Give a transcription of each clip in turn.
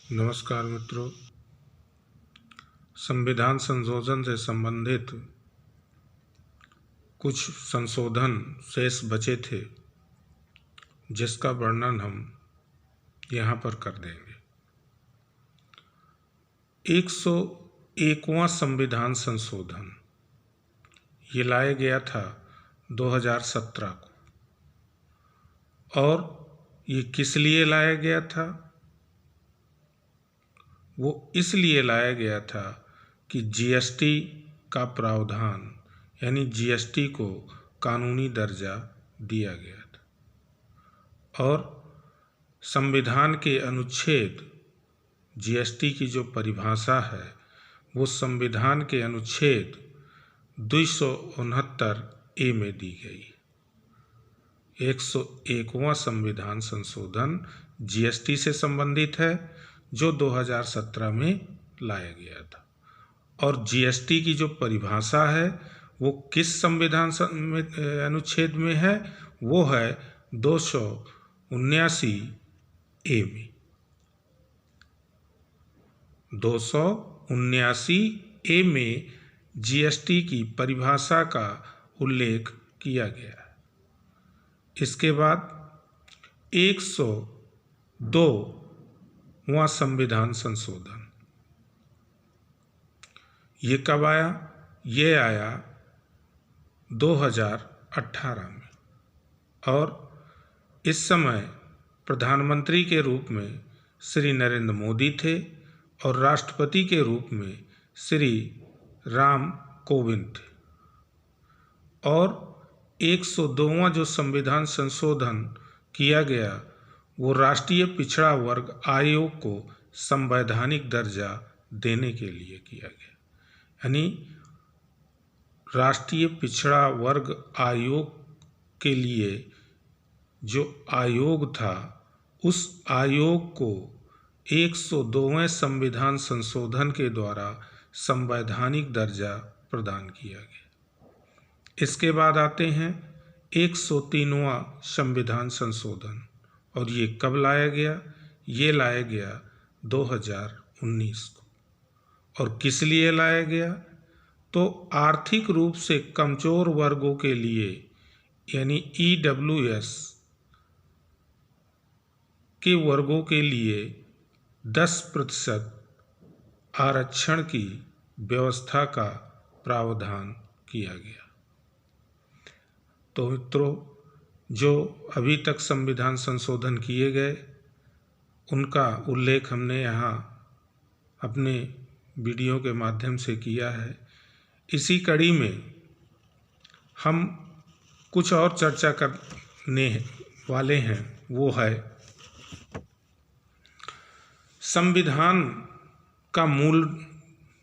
नमस्कार मित्रों। संविधान संशोधन से संबंधित कुछ संशोधन शेष बचे थे, जिसका वर्णन हम यहाँ पर कर देंगे। 101वां संविधान संशोधन ये लाया गया था 2017 को, और ये किस लिए लाया गया था? वो इसलिए लाया गया था कि जीएसटी का प्रावधान यानी जीएसटी को कानूनी दर्जा दिया गया था, और संविधान के अनुच्छेद जीएसटी की जो परिभाषा है वो संविधान के अनुच्छेद 269A में दी गई। 101वां संविधान संशोधन जीएसटी से संबंधित है, जो 2017 में लाया गया था, और जीएसटी की जो परिभाषा है वो किस संविधान अनुच्छेद में है? वो है 279A में। 279A में जीएसटी की परिभाषा का उल्लेख किया गया है। इसके बाद 102वां संविधान संशोधन ये कब आया? ये आया 2018 में, और इस समय प्रधानमंत्री के रूप में श्री नरेंद्र मोदी थे और राष्ट्रपति के रूप में श्री राम कोविंद थे। और 102वां जो संविधान संशोधन किया गया वो राष्ट्रीय पिछड़ा वर्ग आयोग को संवैधानिक दर्जा देने के लिए किया गया। यानी राष्ट्रीय पिछड़ा वर्ग आयोग के लिए जो आयोग था, उस आयोग को 102वें संविधान संशोधन के द्वारा संवैधानिक दर्जा प्रदान किया गया। इसके बाद आते हैं 103वां संविधान संशोधन, और ये कब लाया गया? ये लाया गया 2019 को। और किस लिए लाया गया? तो आर्थिक रूप से कमजोर वर्गों के लिए यानी EWS के वर्गों के लिए 10% आरक्षण की व्यवस्था का प्रावधान किया गया। तो मित्रों, जो अभी तक संविधान संशोधन किए गए उनका उल्लेख हमने यहाँ अपने वीडियो के माध्यम से किया है। इसी कड़ी में हम कुछ और चर्चा करने वाले हैं, वो है संविधान का मूल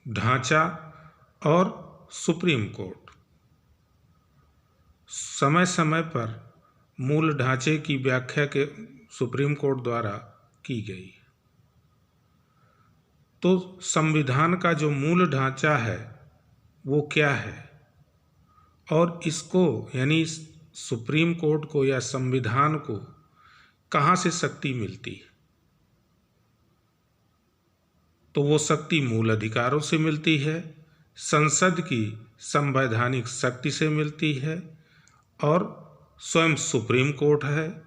ढांचा और सुप्रीम कोर्ट। समय समय पर मूल ढांचे की व्याख्या के सुप्रीम कोर्ट द्वारा की गई। तो संविधान का जो मूल ढांचा है वो क्या है, और इसको यानी सुप्रीम कोर्ट को या संविधान को कहाँ से शक्ति मिलती है? तो वो शक्ति मूल अधिकारों से मिलती है, संसद की संवैधानिक शक्ति से मिलती है, और स्वयं सुप्रीम कोर्ट है,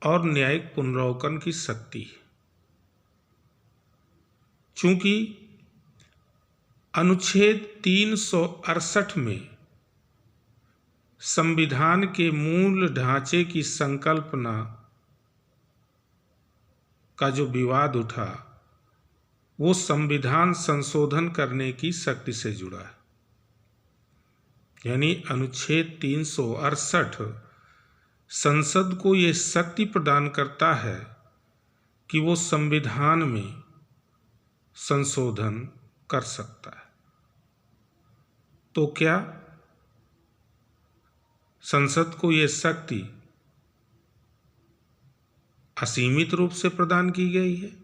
और न्यायिक पुनरावलोकन की शक्ति है। चूंकि अनुच्छेद 368 में संविधान के मूल ढांचे की संकल्पना का जो विवाद उठा वो संविधान संशोधन करने की शक्ति से जुड़ा है। यानी अनुच्छेद 368 संसद को ये शक्ति प्रदान करता है कि वो संविधान में संशोधन कर सकता है। तो क्या संसद को ये शक्ति असीमित रूप से प्रदान की गई है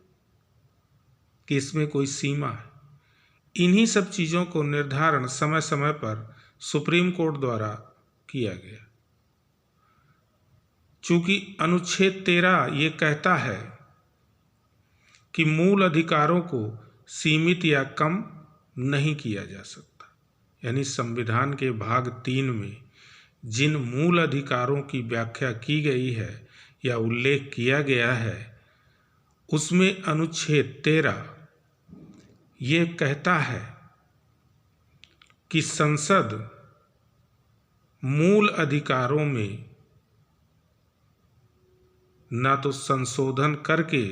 कि इसमें कोई सीमा है? इन्हीं सब चीज़ों को निर्धारण समय समय पर सुप्रीम कोर्ट द्वारा किया गया। चूंकि अनुच्छेद 13 ये कहता है कि मूल अधिकारों को सीमित या कम नहीं किया जा सकता। यानी संविधान के भाग 3 में जिन मूल अधिकारों की व्याख्या की गई है या उल्लेख किया गया है, उसमें अनुच्छेद 13 ये कहता है कि संसद मूल अधिकारों में ना तो संशोधन करके,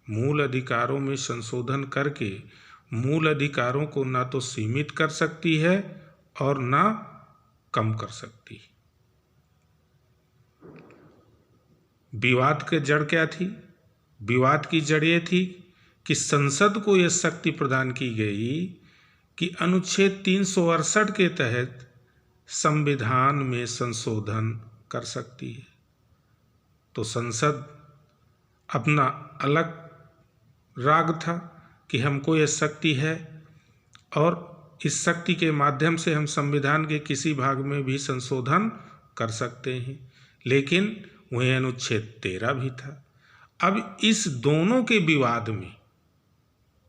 मूल अधिकारों में संशोधन करके मूल अधिकारों को ना तो सीमित कर सकती है और ना कम कर सकती। विवाद की जड़ क्या थी? विवाद की जड़ ये थी कि संसद को यह शक्ति प्रदान की गई कि अनुच्छेद 368 के तहत संविधान में संशोधन कर सकती है। तो संसद अपना अलग राग था कि हमको यह शक्ति है और इस शक्ति के माध्यम से हम संविधान के किसी भाग में भी संशोधन कर सकते हैं, लेकिन वहीं अनुच्छेद 13 भी था। अब इस दोनों के विवाद में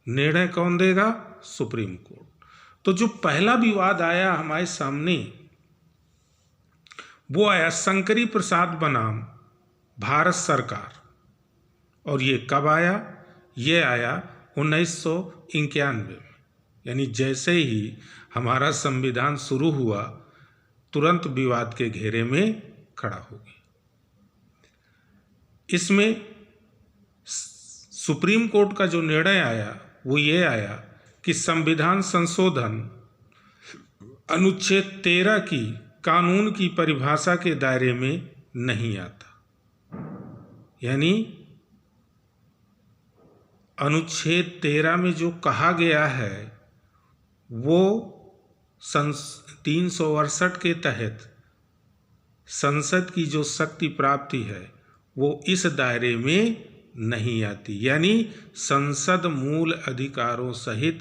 निर्णय कौन देगा? Supreme court. तो जो पहला विवाद आया हमारे सामने वो आया शंकरी प्रसाद बनाम भारत सरकार। और ये कब आया? ये आया 1991 में। यानी जैसे ही हमारा संविधान शुरू हुआ तुरंत विवाद के घेरे में खड़ा हो गया। इसमें सुप्रीम कोर्ट का जो निर्णय आया वो ये आया कि संविधान संशोधन अनुच्छेद 13 की कानून की परिभाषा के दायरे में नहीं आता। यानी अनुच्छेद 13 में जो कहा गया है वो 368 के तहत संसद की जो शक्ति प्राप्ति है वो इस दायरे में नहीं आती। यानी संसद मूल अधिकारों सहित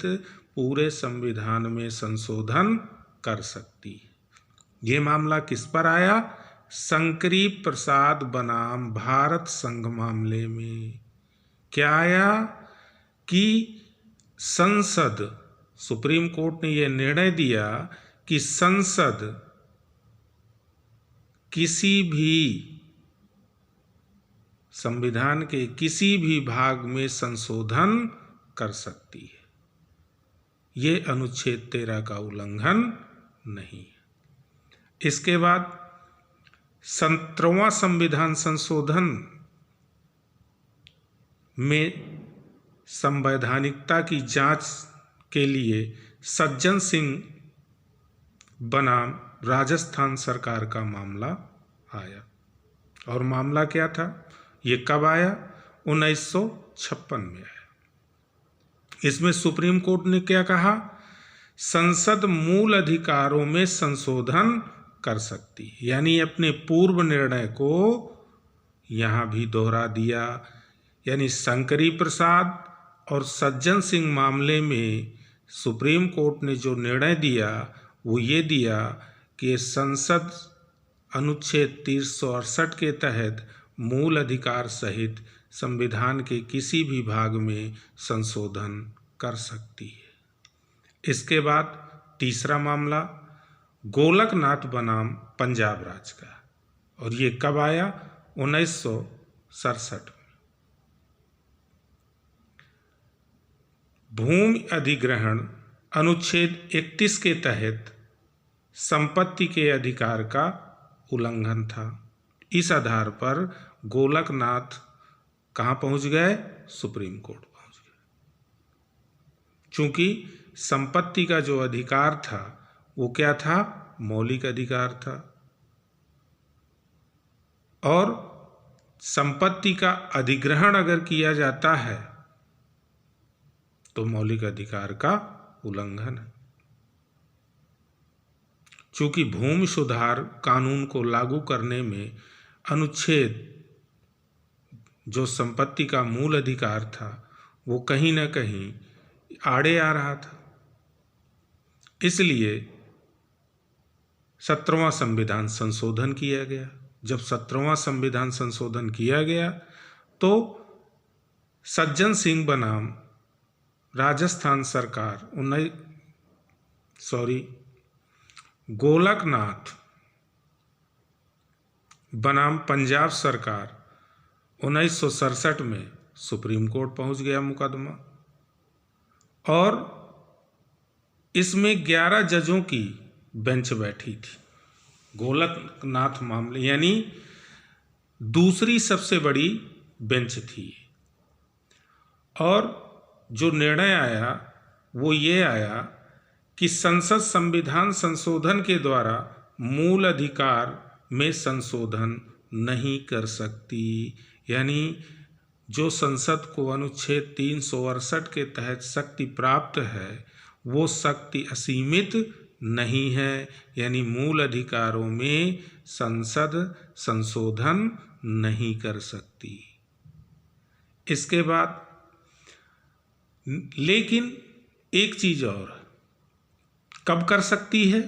पूरे संविधान में संशोधन कर सकती है। ये मामला किस पर आया? शंकरी प्रसाद बनाम भारत संघ मामले में क्या आया कि संसद, सुप्रीम कोर्ट ने यह निर्णय दिया कि संसद किसी भी संविधान के किसी भी भाग में संशोधन कर सकती है। ये अनुच्छेद 13 का उल्लंघन नहीं है। इसके बाद 17वां संविधान संशोधन में संवैधानिकता की जांच के लिए सज्जन सिंह बनाम राजस्थान सरकार का मामला आया। और मामला क्या था? ये कब आया? 1956 में आया। इसमें सुप्रीम कोर्ट ने क्या कहा? संसद मूल अधिकारों में संशोधन कर सकती है। यानी अपने पूर्व निर्णय को यहाँ भी दोहरा दिया। यानी शंकरी प्रसाद और सज्जन सिंह मामले में सुप्रीम कोर्ट ने जो निर्णय दिया वो ये दिया कि संसद अनुच्छेद 368 के तहत मूल अधिकार सहित संविधान के किसी भी भाग में संशोधन कर सकती है। इसके बाद तीसरा मामला गोलकनाथ बनाम पंजाब राज्य का। और ये कब आया? 1967 में। भूमि अधिग्रहण अनुच्छेद 31 के तहत संपत्ति के अधिकार का उल्लंघन था। इस आधार पर गोलकनाथ कहाँ पहुंच गए? सुप्रीम कोर्ट पहुंच गए। चूंकि संपत्ति का जो अधिकार था वो क्या था? मौलिक अधिकार था। और संपत्ति का अधिग्रहण अगर किया जाता है तो मौलिक अधिकार का उल्लंघन है। चूंकि भूमि सुधार कानून को लागू करने में अनुच्छेद जो संपत्ति का मूल अधिकार था वो कहीं ना कहीं आड़े आ रहा था, इसलिए 17वां संविधान संशोधन किया गया। जब 17वां संविधान संशोधन किया गया तो सज्जन सिंह बनाम राजस्थान सरकार गोलकनाथ बनाम पंजाब सरकार 1967 में सुप्रीम कोर्ट पहुंच गया मुकदमा, और इसमें 11 जजों की बेंच बैठी थी। गोलकनाथ मामले यानी दूसरी सबसे बड़ी बेंच थी, और जो निर्णय आया वो ये आया कि संसद संविधान संशोधन के द्वारा मूल अधिकार में संशोधन नहीं कर सकती। यानी जो संसद को अनुच्छेद 368 के तहत शक्ति प्राप्त है वो शक्ति असीमित नहीं है, यानी मूल अधिकारों में संसद संशोधन नहीं कर सकती। इसके बाद लेकिन एक चीज और, कब कर सकती है?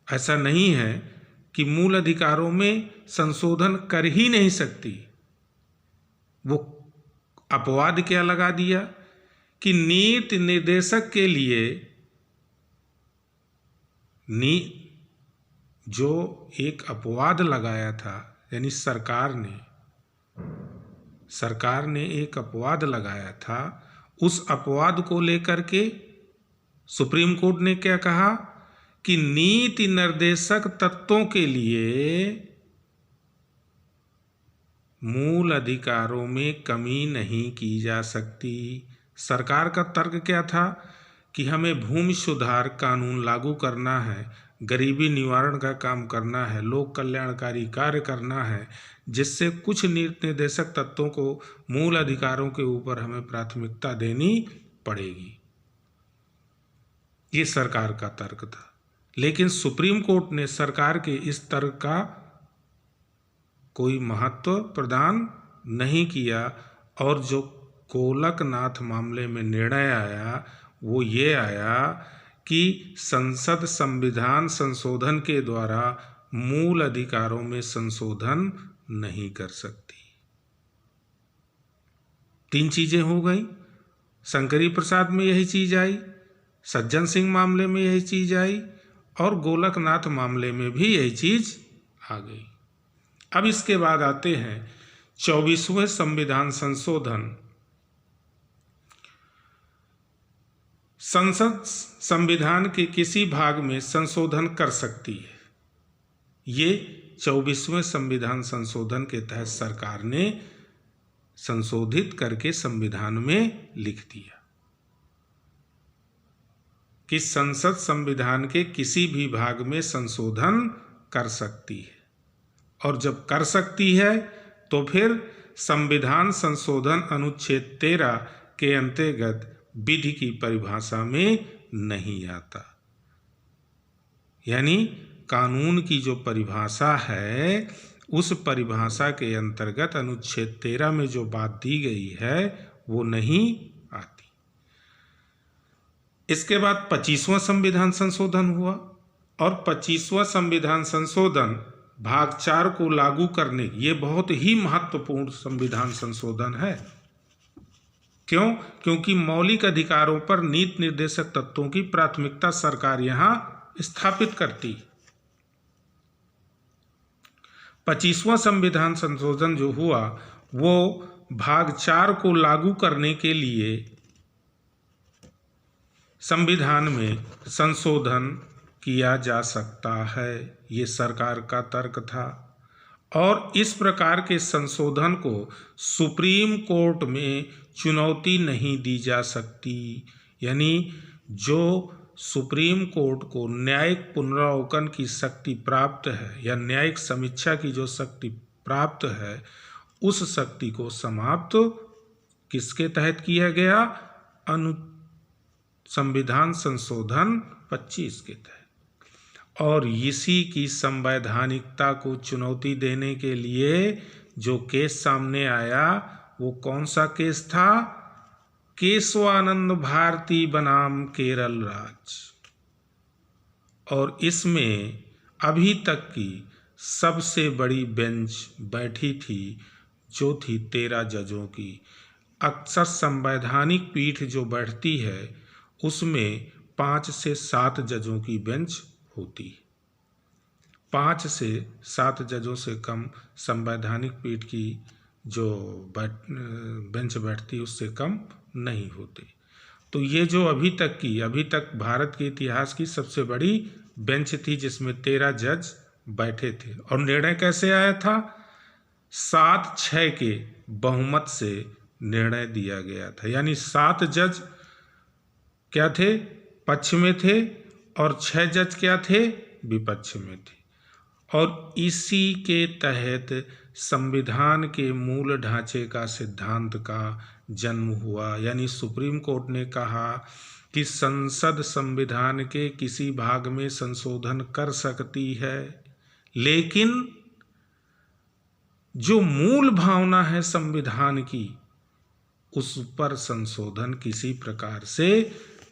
ऐसा नहीं है कि मूल अधिकारों में संशोधन कर ही नहीं सकती। वो अपवाद क्या लगा दिया कि नीति निर्देशक के लिए जो एक अपवाद लगाया था, यानी सरकार ने एक अपवाद लगाया था, उस अपवाद को लेकर के सुप्रीम कोर्ट ने क्या कहा कि नीति निर्देशक तत्वों के लिए मूल अधिकारों में कमी नहीं की जा सकती। सरकार का तर्क क्या था कि हमें भूमि सुधार कानून लागू करना है, गरीबी निवारण का काम करना है, लोक कल्याणकारी कार्य करना है, जिससे कुछ नीति निर्देशक तत्वों को मूल अधिकारों के ऊपर हमें प्राथमिकता देनी पड़ेगी। ये सरकार का तर्क था, लेकिन सुप्रीम कोर्ट ने सरकार के इस तर्क का कोई महत्व प्रदान नहीं किया, और जो गोलकनाथ मामले में निर्णय आया वो ये आया कि संसद संविधान संशोधन के द्वारा मूल अधिकारों में संशोधन नहीं कर सकती। 3 चीजें हो गई। शंकरी प्रसाद में यही चीज आई, सज्जन सिंह मामले में यही चीज आई, और गोलकनाथ मामले में भी यही चीज आ गई। अब इसके बाद आते हैं 24वें संविधान संशोधन। संसद संविधान के किसी भाग में संशोधन कर सकती है। ये 24वें संविधान संशोधन के तहत सरकार ने संशोधित करके संविधान में लिख दिया कि संसद संविधान के किसी भी भाग में संशोधन कर सकती है, और जब कर सकती है तो फिर संविधान संशोधन अनुच्छेद 13 के अंतर्गत विधि की परिभाषा में नहीं आता। यानी कानून की जो परिभाषा है उस परिभाषा के अंतर्गत अनुच्छेद 13 में जो बात दी गई है वो नहीं आती। इसके बाद 25वां संविधान संशोधन हुआ, और 25वां संविधान संशोधन भाग 4 को लागू करने, ये बहुत ही महत्वपूर्ण संविधान संशोधन है। क्यों? क्योंकि मौलिक अधिकारों पर नीति निर्देशक तत्वों की प्राथमिकता सरकार यहां स्थापित करती। 25वां संविधान संशोधन जो हुआ वो भाग 4 को लागू करने के लिए संविधान में संशोधन किया जा सकता है, ये सरकार का तर्क था। और इस प्रकार के संशोधन को सुप्रीम कोर्ट में चुनौती नहीं दी जा सकती। यानी जो सुप्रीम कोर्ट को न्यायिक पुनरावलोकन की शक्ति प्राप्त है या न्यायिक समीक्षा की जो शक्ति प्राप्त है, उस शक्ति को समाप्त किसके तहत किया गया? संविधान संशोधन 25 के तहत। और इसी की संवैधानिकता को चुनौती देने के लिए जो केस सामने आया वो कौन सा केस था? केशवानंद भारती बनाम केरल राज्य। और इसमें अभी तक की सबसे बड़ी बेंच बैठी थी जो थी 13 जजों की। अक्सर संवैधानिक पीठ जो बैठती है उसमें 5 से 7 जजों की बेंच होती है। 5 से 7 जजों से कम संवैधानिक पीठ की जो बेंच बैठती है उससे कम नहीं होती। तो ये जो अभी तक भारत के इतिहास की सबसे बड़ी बेंच थी जिसमें 13 जज बैठे थे। और निर्णय कैसे आया था? 7-6 के बहुमत से निर्णय दिया गया था। यानी 7 जज क्या थे? पक्ष में थे और 6 जज क्या थे? विपक्ष में थे। और इसी के तहत संविधान के मूल ढांचे का सिद्धांत का जन्म हुआ। यानी सुप्रीम कोर्ट ने कहा कि संसद संविधान के किसी भाग में संशोधन कर सकती है, लेकिन जो मूल भावना है संविधान की उस पर संशोधन किसी प्रकार से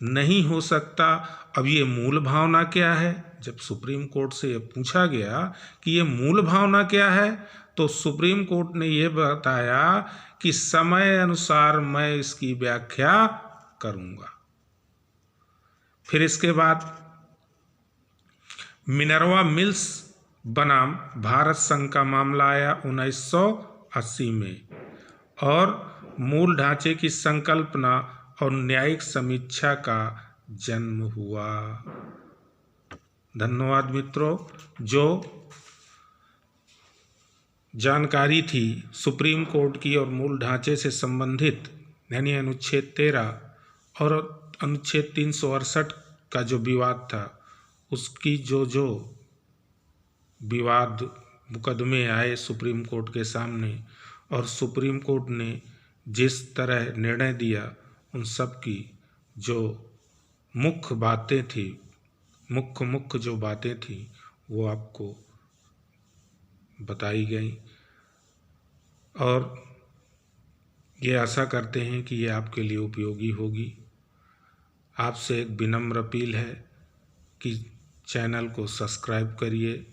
नहीं हो सकता। अब ये मूल भावना क्या है? जब सुप्रीम कोर्ट से ये पूछा गया कि ये मूल भावना क्या है, तो सुप्रीम कोर्ट ने ये बताया कि समय अनुसार मैं इसकी व्याख्या करूंगा। फिर इसके बाद मिनर्वा मिल्स बनाम भारत संघ का मामला आया 1980 में और मूल ढांचे की संकल्पना और न्यायिक समीक्षा का जन्म हुआ। धन्यवाद मित्रों। जो जानकारी थी सुप्रीम कोर्ट की और मूल ढांचे से संबंधित, यानी अनुच्छेद 13 और अनुच्छेद 368 का जो विवाद था, उसकी जो विवाद मुकदमे आए सुप्रीम कोर्ट के सामने और सुप्रीम कोर्ट ने जिस तरह निर्णय दिया, उन सब की जो मुख्य बातें थी, मुख्य जो बातें थी वो आपको बताई गई। और ये आशा करते हैं कि ये आपके लिए उपयोगी होगी। आपसे एक विनम्र अपील है कि चैनल को सब्सक्राइब करिए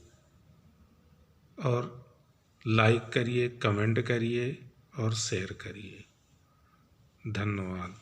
और लाइक करिए, कमेंट करिए और शेयर करिए। धन्यवाद।